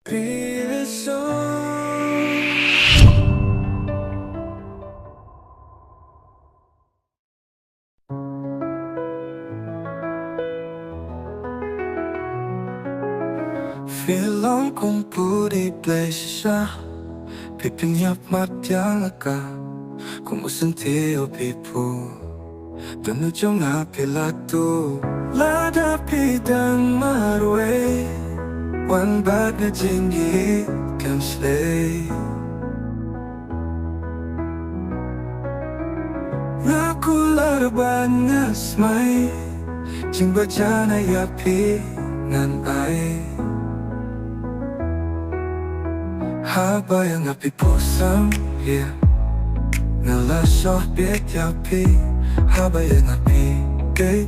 be a song. Film kung pudi plesha Pipinyap matyanga Kumusentiyo pipo Penujung apilatu Lada pidang marwe Wan bad na jingi kan slay Ngaku larban ngasmay Jing baca na yapi ngan ay Haba yang api pusam, yeah Ngalasyoh biet yapi Haba yang api, gay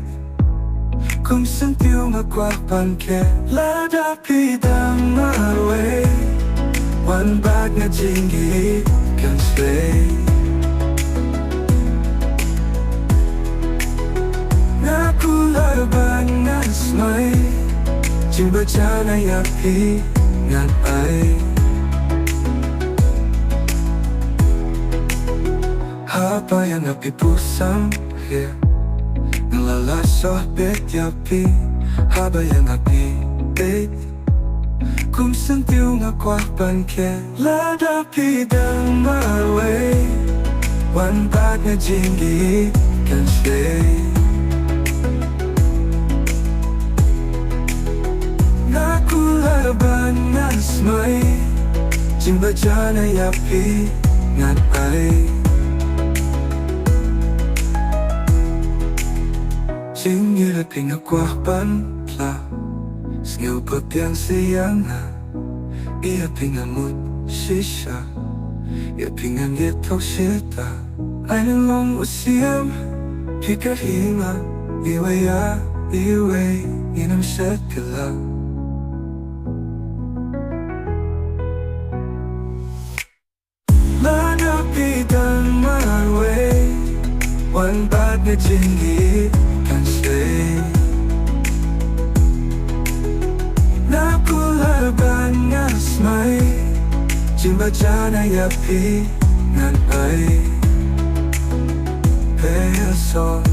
Kung sentiyo ngakwapan ke Lada pidang marwe Wan bag na jinggi kan slay Ngaku larban ngasmay Jing baca na yapi ngan ay Haba yang api pusam, yeah Ngalalasyoh bet yapi Haba yang api, bet Kung sentiyo ngakwapan ke Lada pidang marwe Wan bag na jinggi kan slay Ngaku larban ngasmay Jing baca na yapi ngan ay Jing ila pingakwahpan pla Sngaw papiang siyanga Ia pingamut shisha Ia pingang yetau shita Einen long usiam Pikahinga Iwa ya iwe Inam syakila Lada pidang marwe Wan bad na jinggi kan slay Naku larban ngasmay Jing baca na yapi ngan ay Peso